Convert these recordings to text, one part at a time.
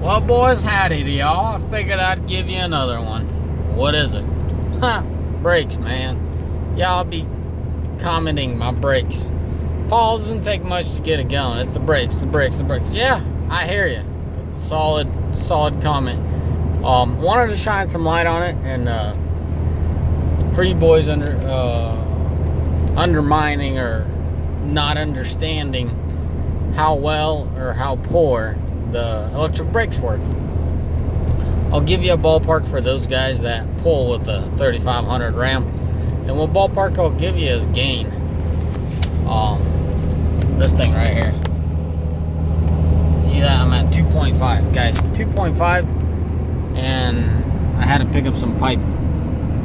Well, boys, howdy to y'all. I figured I'd give you another one. What is it? Brakes, man. Y'all be commenting my brakes. Paul, doesn't take much to get it going. It's the brakes, the brakes, the brakes. Yeah, I hear you. It's solid comment. Wanted to shine some light on it, and for you boys undermining or not understanding how well or how poor the electric brakes work. I'll give you a ballpark for those guys that pull with a 3500 Ram, and what ballpark I'll give you is gain. This thing right here, see that? I'm at 2.5, guys. 2.5, and I had to pick up some pipe.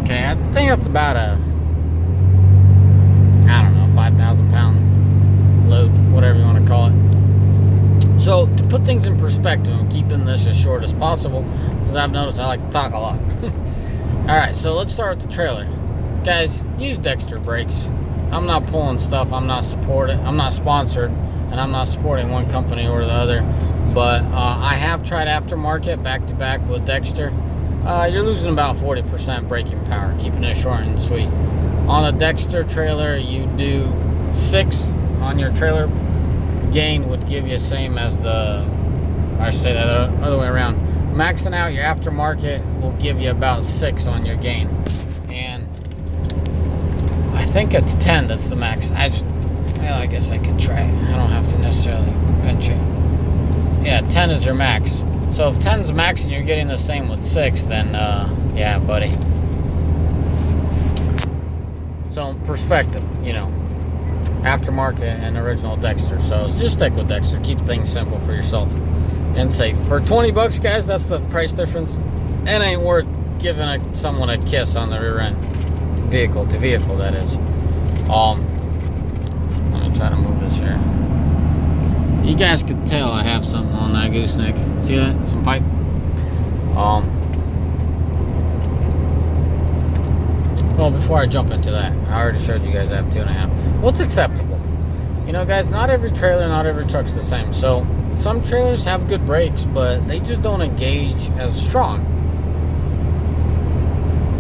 Okay, I think that's about a, I don't know, 5,000 pound load, whatever you want to call it. So, to put things in perspective, I'm keeping this as short as possible because I've noticed I like to talk a lot. Alright, so let's start with the trailer. Guys, use Dexter brakes. I'm not pulling stuff, I'm not sponsored, and I'm not supporting one company or the other. But I have tried aftermarket back to back with Dexter. You're losing about 40% braking power, keeping it short and sweet. On a Dexter trailer, you do 6 on your trailer. Gain would give you the same as the, I should say that other way around. Maxing out your aftermarket will give you about 6 on your gain, and I think it's 10 that's the max. Well, I guess I could try it. I don't have to necessarily bench it. Yeah, 10 is your max. So if 10's max and you're getting the same with 6, then yeah, buddy. So perspective, you know. Aftermarket and original Dexter. So just stick with Dexter. Keep things simple for yourself and safe. For 20 bucks, guys, that's the price difference. It ain't worth giving someone a kiss on the rear end. Vehicle to vehicle, that is. Let me try to move this here. You guys could tell I have something on that gooseneck. See that? Some pipe. Well, before I jump into that, I already showed you guys I have 2.5. What's acceptable? You know, guys, not every trailer, not every truck's the same. So some trailers have good brakes, but they just don't engage as strong.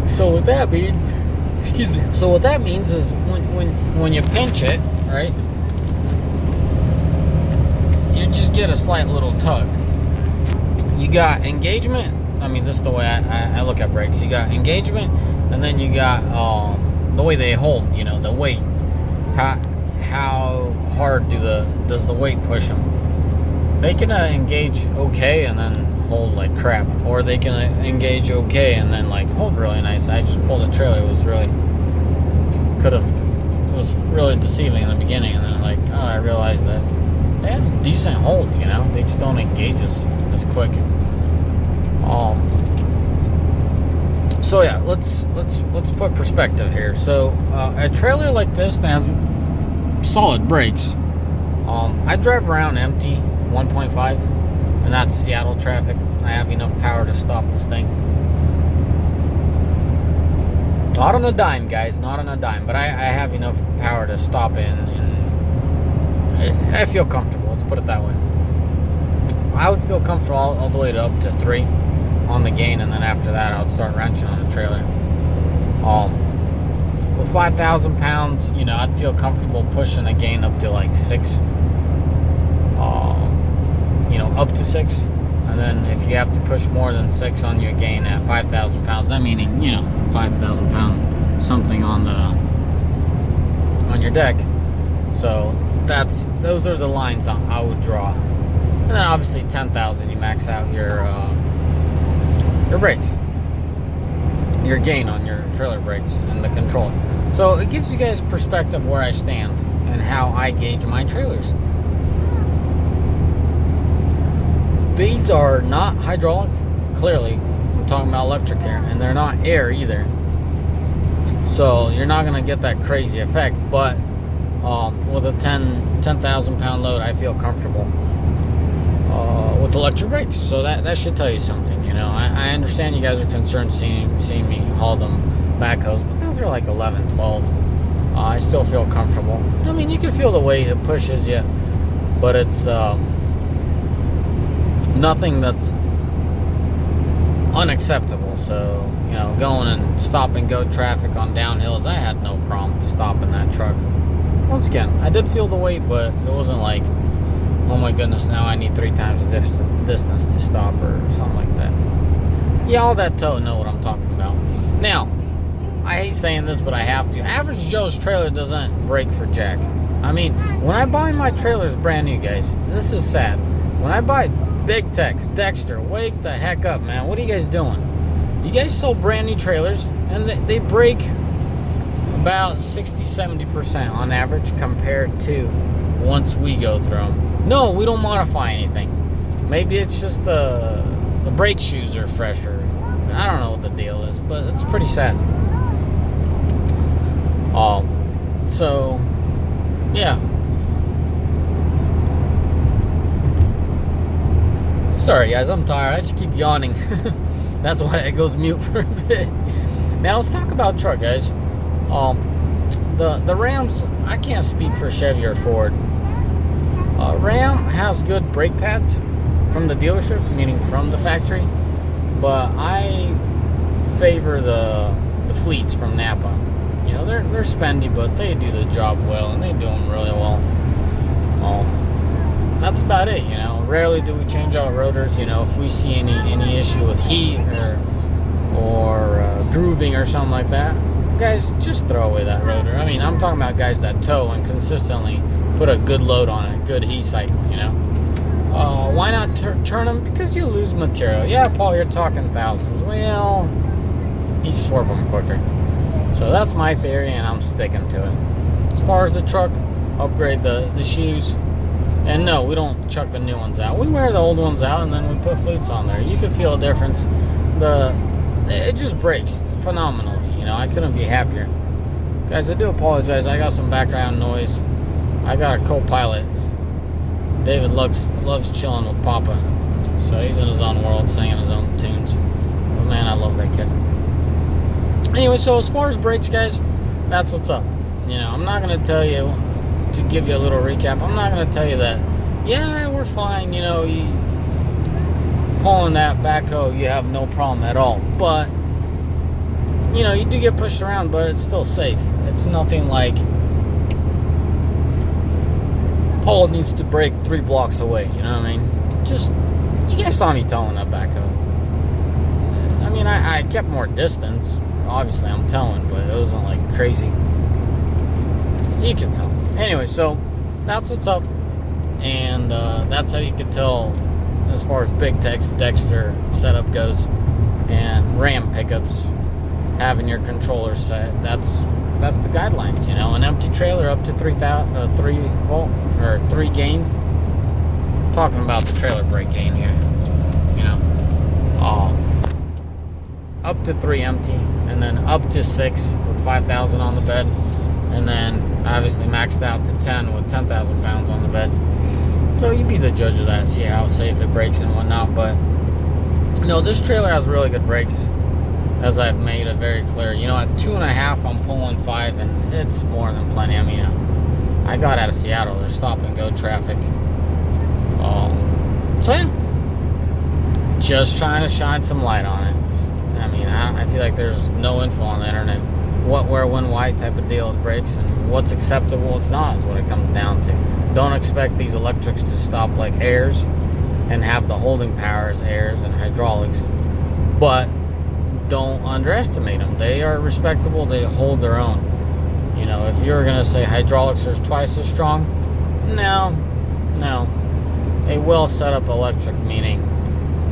So what that means, excuse me. So what that means is when you pinch it, right, you just get a slight little tug. You got engagement. I mean, this is the way I look at brakes. You got engagement, and then you got the way they hold, you know, the weight. How hard does the weight push them? They can engage okay and then hold like crap, or they can engage okay and then like hold really nice. I just pulled a trailer. It was really deceiving in the beginning, and then like, oh, I realized that they have a decent hold, you know. They just don't engage as quick. So yeah, let's put perspective here. So a trailer like this that has solid brakes, I drive around empty 1.5, and that's Seattle traffic. I have enough power to stop this thing. Not on a dime, guys, not on a dime, but I have enough power to stop in, and I feel comfortable. Let's put it that way. I would feel comfortable all the way up to 3 on the gain, and then after that I'll start wrenching on the trailer. With 5,000 pounds, you know, I'd feel comfortable pushing a gain up to like 6, you know, up to 6, and then if you have to push more than 6 on your gain at 5,000 pounds, that meaning, you know, 5,000 pound something on your deck. So those are the lines I would draw. And then obviously 10,000, you max out your brakes, your gain on your trailer brakes and the control. So it gives you guys perspective where I stand and how I gauge my trailers. These are not hydraulic, clearly. I'm talking about electric here, and they're not air either. So you're not going to get that crazy effect, but with a 10,000 pound load, I feel comfortable with electric brakes. So that should tell you something, you know. I understand you guys are concerned seeing me haul them backhoes, but those are like 11, 12. I still feel comfortable. I mean, you can feel the weight it pushes you, but it's nothing that's unacceptable. So, you know, going and stop and go traffic on downhills, I had no problem stopping that truck. Once again, I did feel the weight, but it wasn't like, oh my goodness, now I need 3 times the distance to stop or something like that. Yeah, all that tow know what I'm talking about. Now, I hate saying this, but I have to. Average Joe's trailer doesn't break for jack. I mean, when I buy my trailers brand new, guys, this is sad. When I buy Big Tex, Dexter, wake the heck up, man. What are you guys doing? You guys sell brand new trailers, and they break about 60-70% on average compared to once we go through them. No, we don't modify anything. Maybe it's just the brake shoes are fresher. I don't know what the deal is, but it's pretty sad. So yeah. Sorry guys, I'm tired. I just keep yawning. That's why it goes mute for a bit. Now let's talk about truck, guys. The Rams, I can't speak for Chevy or Ford. Ram has good brake pads from the dealership, meaning from the factory, but I favor the fleets from Napa. You know, they're spendy, but they do the job well, and they do them really well. That's about it, you know. Rarely do we change out rotors. You know, if we see any issue with heat or grooving or something like that, guys, just throw away that rotor. I mean, I'm talking about guys that tow and consistently put a good load on it, good heat cycle, you know. Why not turn them? Because you lose material. Yeah, Paul, you're talking thousands. Well, you just warp them quicker. So that's my theory, and I'm sticking to it. As far as the truck, upgrade the shoes. And no, we don't chuck the new ones out. We wear the old ones out, and then we put fleets on there. You can feel a difference. It just breaks phenomenally. You know, I couldn't be happier. Guys, I do apologize. I got some background noise. I got a co-pilot. David loves chilling with Papa. So he's in his own world, singing his own tunes. But man, I love that kid. Anyway, so as far as brakes, guys, that's what's up. You know, I'm not going to tell you, to give you a little recap, I'm not going to tell you that, yeah, we're fine, you know, you pulling that backhoe, you have no problem at all. But, you know, you do get pushed around, but it's still safe. It's nothing like Paul needs to break 3 blocks away, you know what I mean? Just, you guys saw me towing that backhoe. I mean, I kept more distance. Obviously, I'm towing, but it wasn't like crazy. You can tell. Anyway, so that's what's up, and that's how you can tell as far as Big Tex, Dexter setup goes, and Ram pickups, having your controller set. That's the guidelines, you know. An empty trailer up to 3 volt or 3 gain. Talking about the trailer brake gain here, you know. Up to 3 empty, and then up to 6 with 5,000 on the bed, and then obviously maxed out to 10 with 10,000 pounds on the bed. So you be the judge of that, see how safe it breaks and whatnot. But you know, this trailer has really good brakes, as I've made it very clear. You know, at 2.5 I'm pulling 5, and it's more than plenty. I mean, I got out of Seattle, there's stop and go traffic. So yeah, just trying to shine some light on it. I mean, I feel like there's no info on the internet. What, where, when, why type of deal with brakes, and what's acceptable, what's not, is what it comes down to. Don't expect these electrics to stop like airs and have the holding power as airs and hydraulics, but don't underestimate them. They are respectable. They hold their own. You know, if you're going to say hydraulics are twice as strong, no. A well set up electric, meaning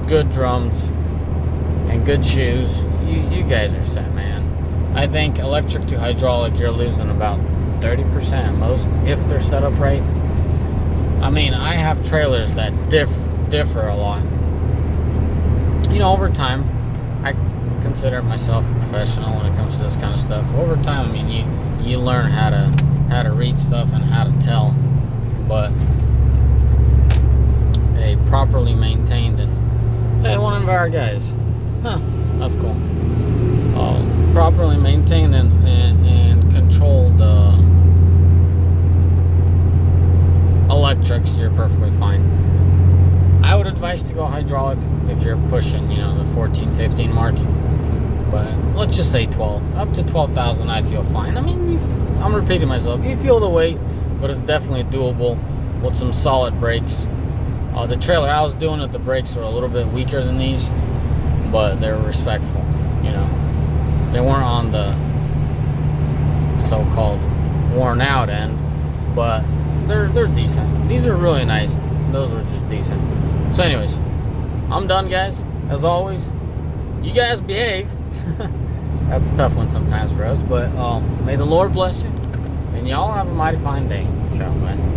good drums and good shoes, you guys are set, man. I think electric to hydraulic, you're losing about 30% at most, if they're set up right. I mean, I have trailers that differ a lot. You know, over time, I consider myself a professional when it comes to this kind of stuff. Over time, I mean, you learn how to read stuff and how to tell, but a properly maintained, and hey, one of our guys, that's cool. Properly maintained and controlled electrics, you're perfectly fine. I would advise to go hydraulic if you're pushing, the 14, 15 mark. But let's just say 12. Up to 12,000, I feel fine. I mean, I'm repeating myself. You feel the weight, but it's definitely doable with some solid brakes. The trailer I was doing it, the brakes were a little bit weaker than these, but they were respectful. They weren't on the so-called worn out end, but they're decent. These are really nice. Those were just decent. So anyways, I'm done, guys. As always, you guys behave. That's a tough one sometimes for us, but may the Lord bless you, and y'all have a mighty fine day. Ciao, bye.